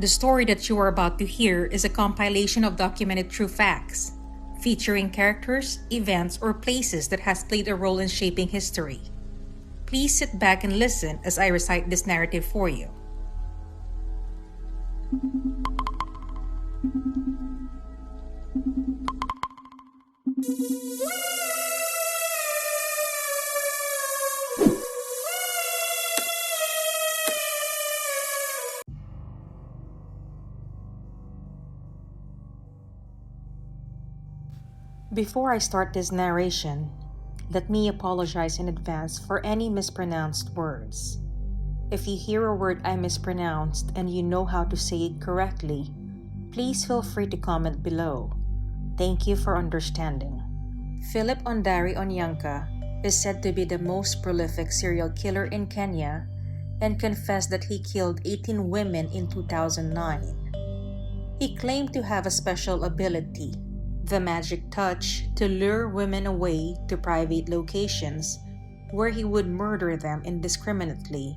The story that you are about to hear is a compilation of documented true facts, featuring characters, events, or places that has played a role in shaping history. Please sit back and listen as I recite this narrative for you. Before I start this narration, let me apologize in advance for any mispronounced words. If you hear a word I mispronounced and you know how to say it correctly, please feel free to comment below. Thank you for understanding. Philip Ondari Onyancha is said to be the most prolific serial killer in Kenya and confessed that he killed 18 women in 2009. He claimed to have a special ability, the magic touch, to lure women away to private locations where he would murder them indiscriminately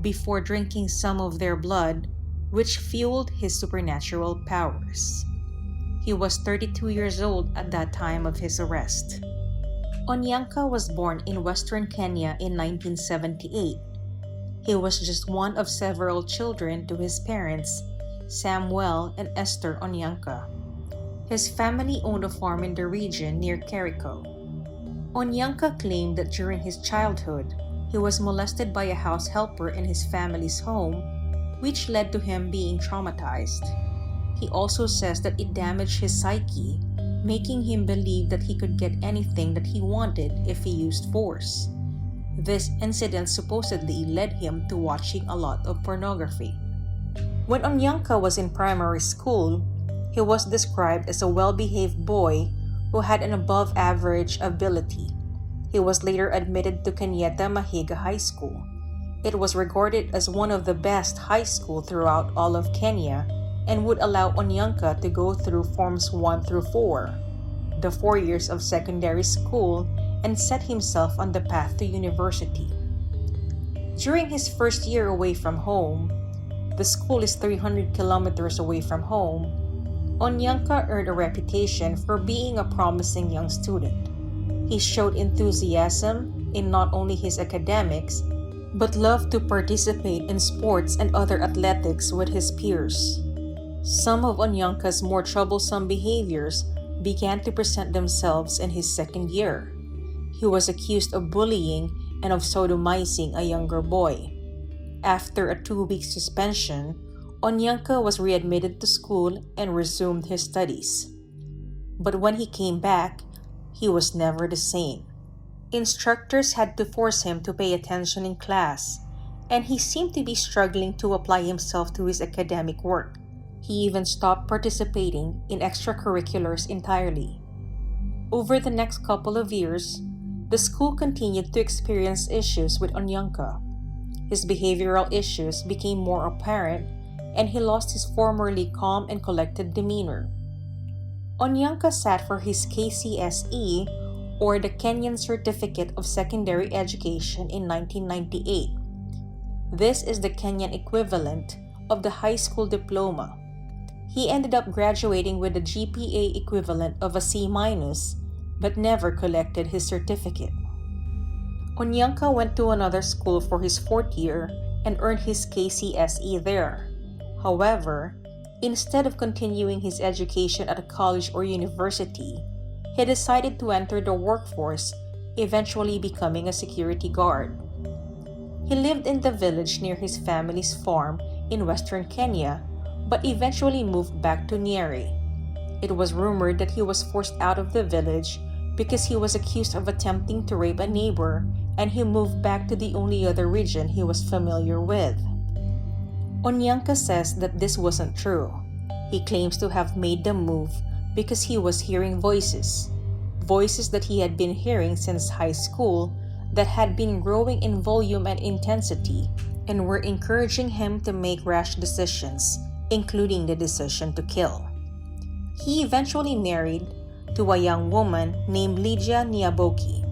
before drinking some of their blood, which fueled his supernatural powers. He was 32 years old at that time of his arrest. Onyancha was born in Western Kenya in 1978. He was just one of several children to his parents, Samuel and Esther Onyancha. His family owned a farm in the region near Kericho. Onyancha claimed that during his childhood, he was molested by a house helper in his family's home, which led to him being traumatized. He also says that it damaged his psyche, making him believe that he could get anything that he wanted if he used force. This incident supposedly led him to watching a lot of pornography. When Onyancha was in primary school, he was described as a well-behaved boy who had an above-average ability. He was later admitted to Kenyatta Mahiga High School. It was regarded as one of the best high schools throughout all of Kenya and would allow Onyancha to go through Forms 1 through 4, the 4 years of secondary school, and set himself on the path to university. During his first year away from home, the school is 300 kilometers away from home, Onyancha earned a reputation for being a promising young student. He showed enthusiasm in not only his academics, but loved to participate in sports and other athletics with his peers. Some of Onyancha's more troublesome behaviors began to present themselves in his second year. He was accused of bullying and of sodomizing a younger boy. After a 2-week suspension, Onyancha was readmitted to school and resumed his studies. But when he came back, he was never the same. Instructors had to force him to pay attention in class, and he seemed to be struggling to apply himself to his academic work. He even stopped participating in extracurriculars entirely. Over the next couple of years, the school continued to experience issues with Onyancha. His behavioral issues became more apparent, and he lost his formerly calm and collected demeanor. Onyancha sat for his KCSE, or the Kenyan Certificate of Secondary Education, in 1998. This is the Kenyan equivalent of the high school diploma. He ended up graduating with a GPA equivalent of a C-, but never collected his certificate. Onyancha went to another school for his 4th year and earned his KCSE there. However, instead of continuing his education at a college or university, he decided to enter the workforce, eventually becoming a security guard. He lived in the village near his family's farm in Western Kenya, but eventually moved back to Nyeri. It was rumored that he was forced out of the village because he was accused of attempting to rape a neighbor, and he moved back to the only other region he was familiar with. Onyancha says that this wasn't true. He claims to have made the move because he was hearing voices that he had been hearing since high school that had been growing in volume and intensity and were encouraging him to make rash decisions, including the decision to kill. He eventually married to a young woman named Lydia Nyaboki.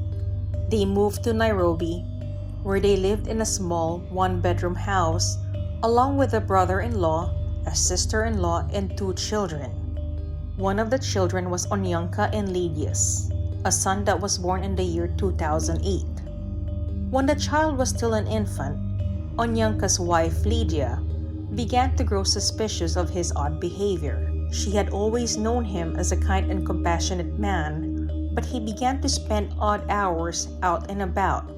They moved to Nairobi, where they lived in a small 1-bedroom house along with a brother-in-law a sister-in-law, and 2 children. One of the children was Onyancha and Lydius, a son that was born in the year 2008. When the child was still an infant, Onyancha's wife, Lydia, began to grow suspicious of his odd behavior. She had always known him as a kind and compassionate man, but he began to spend odd hours out and about.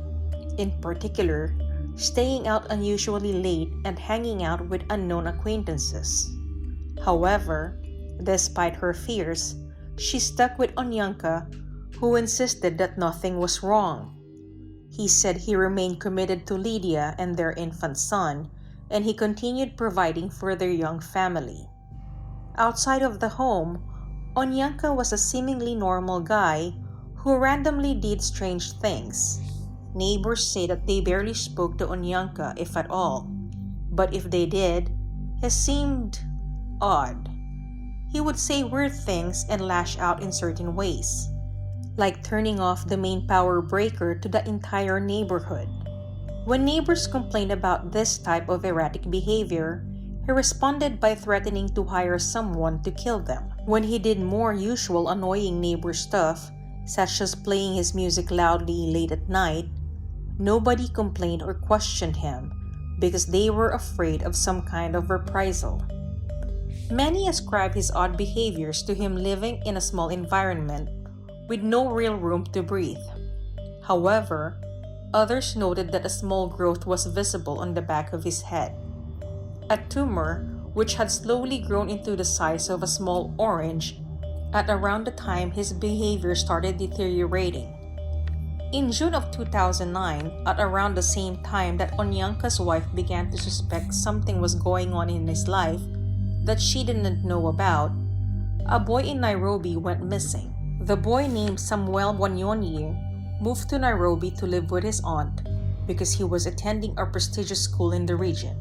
In particular, staying out unusually late and hanging out with unknown acquaintances. However, despite her fears, she stuck with Onyancha, who insisted that nothing was wrong. He said he remained committed to Lydia and their infant son, and he continued providing for their young family. Outside of the home, Onyancha was a seemingly normal guy who randomly did strange things. Neighbors say that they barely spoke to Onyancha, if at all, but if they did, he seemed odd. He would say weird things and lash out in certain ways, like turning off the main power breaker to the entire neighborhood. When neighbors complained about this type of erratic behavior, he responded by threatening to hire someone to kill them. When he did more usual annoying neighbor stuff, such as playing his music loudly late at night, nobody complained or questioned him because they were afraid of some kind of reprisal. Many ascribe his odd behaviors to him living in a small environment with no real room to breathe. However, others noted that a small growth was visible on the back of his head, a tumor which had slowly grown into the size of a small orange at around the time his behavior started deteriorating. In June of 2009, at around the same time that Onyancha's wife began to suspect something was going on in his life that she didn't know about, a boy in Nairobi went missing. The boy named Samuel Wanyonyi moved to Nairobi to live with his aunt because he was attending a prestigious school in the region.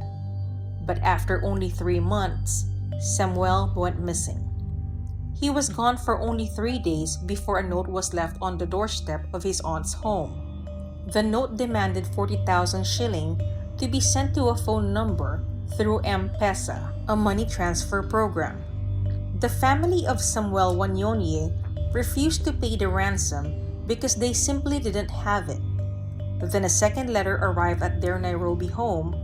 But after only 3 months, Samuel went missing. He was gone for only 3 days before a note was left on the doorstep of his aunt's home. The note demanded 40,000 shilling to be sent to a phone number through M-Pesa, a money transfer program. The family of Samuel Wanyonyi refused to pay the ransom because they simply didn't have it. Then a second letter arrived at their Nairobi home,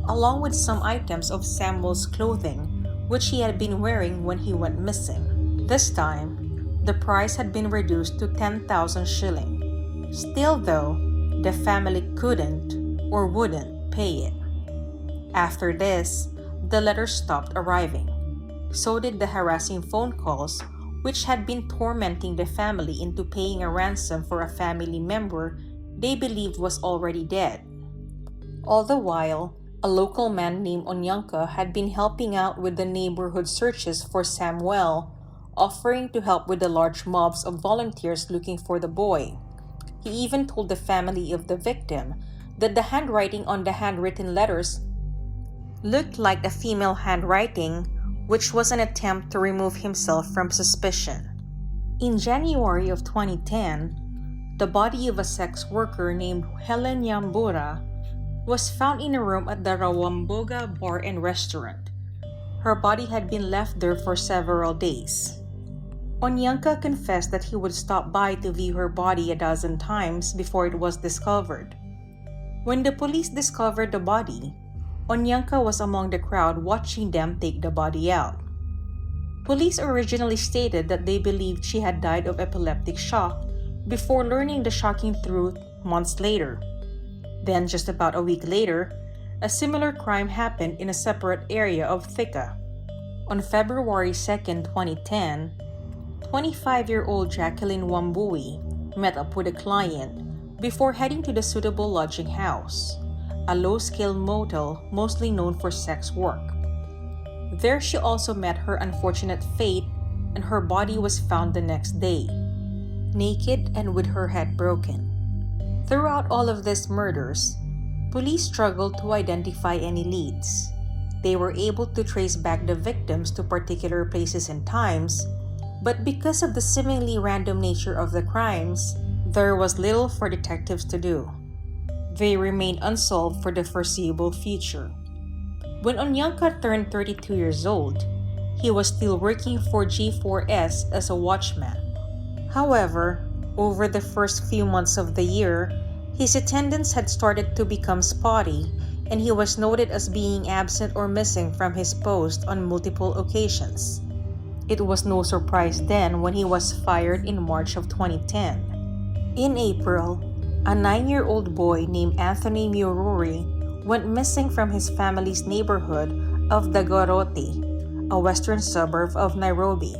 along with some items of Samuel's clothing, which he had been wearing when he went missing. This time, the price had been reduced to 10,000 shilling. Still though, the family couldn't or wouldn't pay it. After this, the letters stopped arriving. So did the harassing phone calls, which had been tormenting the family into paying a ransom for a family member they believed was already dead. All the while, a local man named Onyancha had been helping out with the neighborhood searches for Samuel, offering to help with the large mobs of volunteers looking for the boy. He even told the family of the victim that the handwriting on the handwritten letters looked like a female handwriting, which was an attempt to remove himself from suspicion. In January of 2010, the body of a sex worker named Helen Nyambura was found in a room at the Rawamboga Bar and Restaurant. Her body had been left there for several days. Onyancha confessed that he would stop by to view her body a dozen times before it was discovered. When the police discovered the body, Onyancha was among the crowd watching them take the body out. Police originally stated that they believed she had died of epileptic shock before learning the shocking truth months later. Then, just about a week later, a similar crime happened in a separate area of Thika. On February 2, 2010, 25-year-old Jacqueline Wambui met up with a client before heading to the Suitable Lodging House, a low-scale motel mostly known for sex work. There she also met her unfortunate fate, and her body was found the next day, naked and with her head broken. Throughout all of these murders, police struggled to identify any leads. They were able to trace back the victims to particular places and times, but because of the seemingly random nature of the crimes, there was little for detectives to do. They remained unsolved for the foreseeable future. When Onyancha turned 32 years old, he was still working for G4S as a watchman. However, over the first few months of the year, his attendance had started to become spotty, and he was noted as being absent or missing from his post on multiple occasions. It was no surprise then when he was fired in March of 2010. In April, a 9-year-old boy named Anthony Mururi went missing from his family's neighborhood of Dagoretti, a western suburb of Nairobi.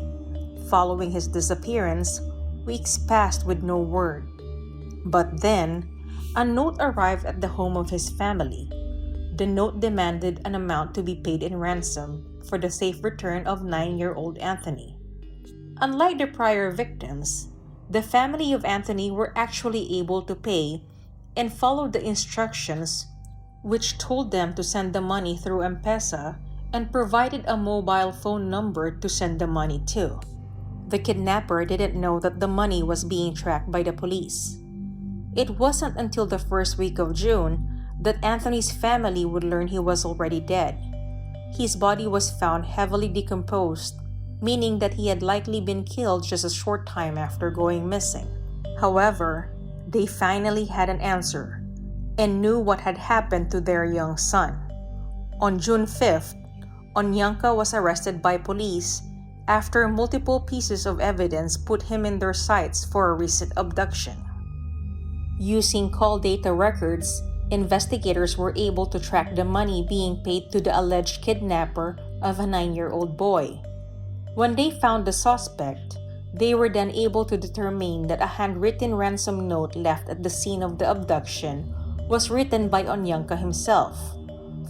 Following his disappearance, weeks passed with no word. But then, a note arrived at the home of his family. The note demanded an amount to be paid in ransom for the safe return of 9-year-old Anthony. Unlike the prior victims, the family of Anthony were actually able to pay and followed the instructions, which told them to send the money through M-Pesa and provided a mobile phone number to send the money to. The kidnapper didn't know that the money was being tracked by the police. It wasn't until the first week of June that Anthony's family would learn he was already dead. His body was found heavily decomposed, meaning that he had likely been killed just a short time after going missing. However, they finally had an answer and knew what had happened to their young son. On June 5th, Onyancha was arrested by police after multiple pieces of evidence put him in their sights for a recent abduction. Using call data records, investigators were able to track the money being paid to the alleged kidnapper of a 9-year-old boy. When they found the suspect, they were then able to determine that a handwritten ransom note left at the scene of the abduction was written by Onyancha himself.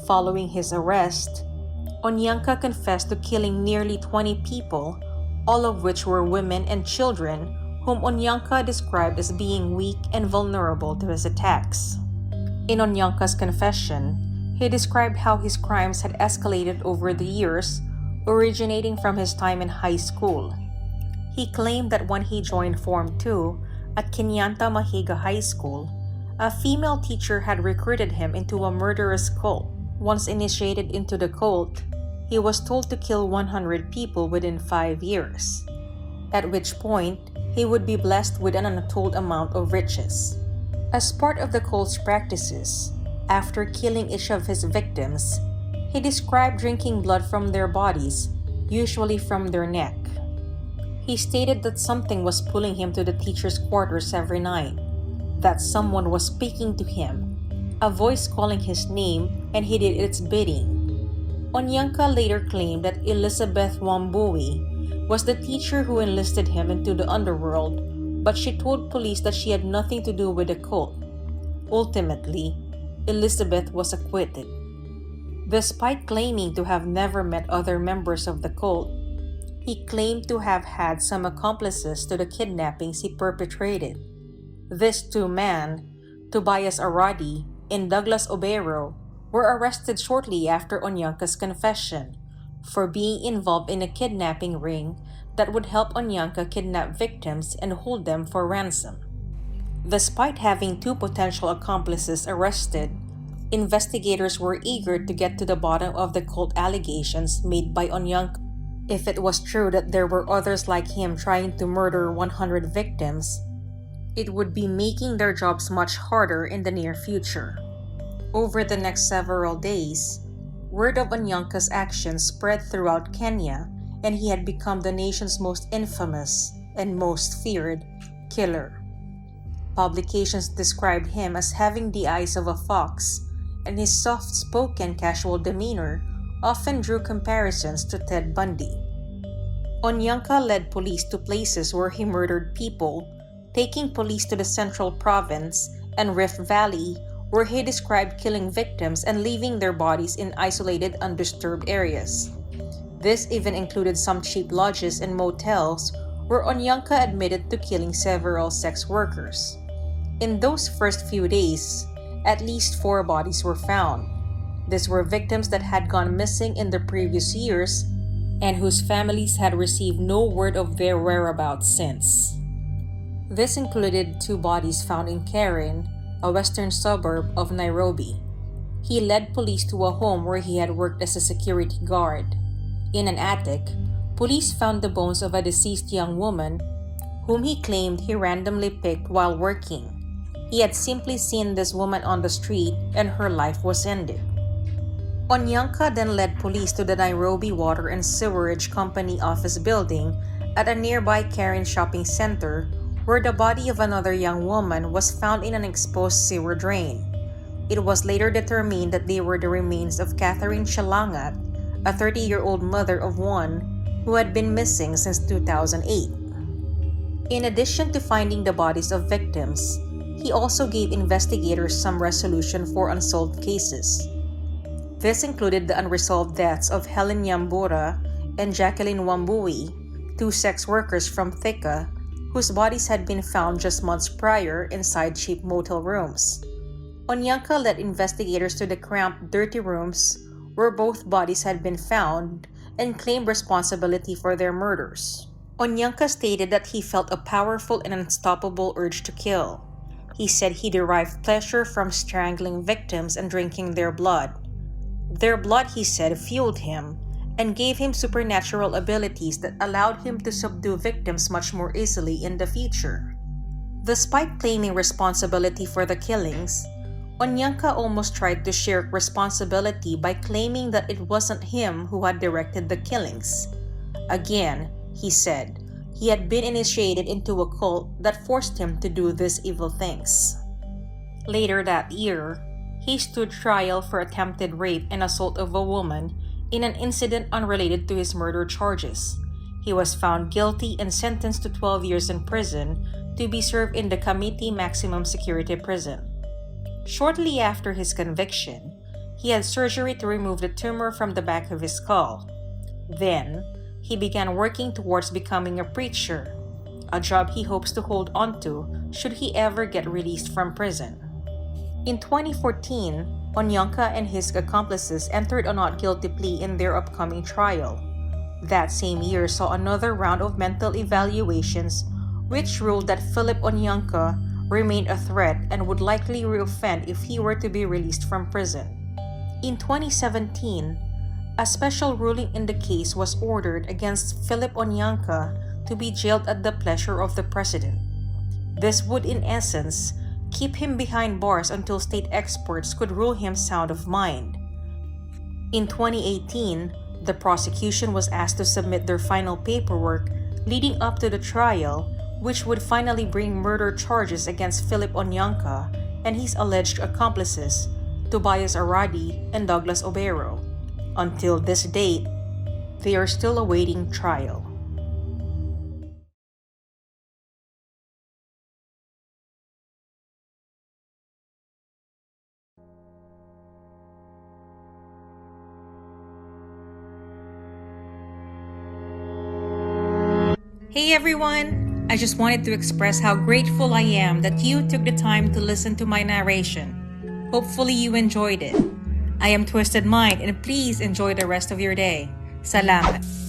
Following his arrest, Onyancha confessed to killing nearly 20 people, all of which were women and children, whom Onyancha described as being weak and vulnerable to his attacks. In Onyancha's confession, he described how his crimes had escalated over the years, originating from his time in high school. He claimed that when he joined Form 2 at Kenyanta Mahiga High School, a female teacher had recruited him into a murderous cult. Once initiated into the cult, he was told to kill 100 people within 5 years, at which point he would be blessed with an untold amount of riches. As part of the cult's practices, after killing each of his victims, he described drinking blood from their bodies, usually from their neck. He stated that something was pulling him to the teacher's quarters every night, that someone was speaking to him, a voice calling his name, and he did its bidding. Onyancha later claimed that Elizabeth Wambui was the teacher who enlisted him into the underworld, but she told police that she had nothing to do with the cult. Ultimately, Elizabeth was acquitted. Despite claiming to have never met other members of the cult, he claimed to have had some accomplices to the kidnappings he perpetrated. These two men, Tobias Aradi and Douglas Obero, were arrested shortly after Onyancha's confession for being involved in a kidnapping ring that would help Onyancha kidnap victims and hold them for ransom. Despite having two potential accomplices arrested, investigators were eager to get to the bottom of the cult allegations made by Onyancha. If it was true that there were others like him trying to murder 100 victims, it would be making their jobs much harder in the near future. Over the next several days, word of Onyancha's actions spread throughout Kenya, and he had become the nation's most infamous and most feared killer. Publications described him as having the eyes of a fox, and his soft-spoken, casual demeanor often drew comparisons to Ted Bundy. Onyancha led police to places where he murdered people, taking police to the Central Province and Rift Valley, where he described killing victims and leaving their bodies in isolated, undisturbed areas. This even included some cheap lodges and motels where Onyancha admitted to killing several sex workers. In those first few days, at least 4 bodies were found. These were victims that had gone missing in the previous years and whose families had received no word of their whereabouts since. This included 2 bodies found in Karen, a western suburb of Nairobi. he led police to a home where he had worked as a security guard. In an attic, police found the bones of a deceased young woman whom he claimed he randomly picked while working. He had simply seen this woman on the street and her life was ended. Onyancha then led police to the Nairobi Water and Sewerage Company office building at a nearby Karen shopping center where the body of another young woman was found in an exposed sewer drain. It was later determined that they were the remains of Catherine Chalangat, a 30-year-old mother of one who had been missing since 2008. In addition to finding the bodies of victims, he also gave investigators some resolution for unsolved cases. This included the unresolved deaths of Helen Nyambura and Jacqueline Wambui, two sex workers from Thika, whose bodies had been found just months prior inside cheap motel rooms. Onyancha led investigators to the cramped, dirty rooms where both bodies had been found and claimed responsibility for their murders. Onyancha stated that he felt a powerful and unstoppable urge to kill. He said he derived pleasure from strangling victims and drinking their blood. Their blood, he said, fueled him and gave him supernatural abilities that allowed him to subdue victims much more easily in the future. Despite claiming responsibility for the killings, Onyancha almost tried to shirk responsibility by claiming that it wasn't him who had directed the killings. Again, he said, he had been initiated into a cult that forced him to do these evil things. Later that year, he stood trial for attempted rape and assault of a woman in an incident unrelated to his murder charges. He was found guilty and sentenced to 12 years in prison to be served in the Kamiti Maximum Security Prison. Shortly after his conviction, he had surgery to remove the tumor from the back of his skull. Then, he began working towards becoming a preacher, a job he hopes to hold onto should he ever get released from prison. In 2014, Onyancha and his accomplices entered a not guilty plea in their upcoming trial. That same year saw another round of mental evaluations which ruled that Philip Onyancha remained a threat and would likely reoffend if he were to be released from prison. In 2017, a special ruling in the case was ordered against Philip Onyancha to be jailed at the pleasure of the president. This would, in essence, keep him behind bars until state experts could rule him sound of mind. In 2018, the prosecution was asked to submit their final paperwork leading up to the trial, which would finally bring murder charges against Philip Onyancha and his alleged accomplices, Tobias Aradi and Douglas Obero. Until this date, they are still awaiting trial. Hey everyone! I just wanted to express how grateful I am that you took the time to listen to my narration. Hopefully you enjoyed it. I am Twysted Mind and please enjoy the rest of your day. Salamat!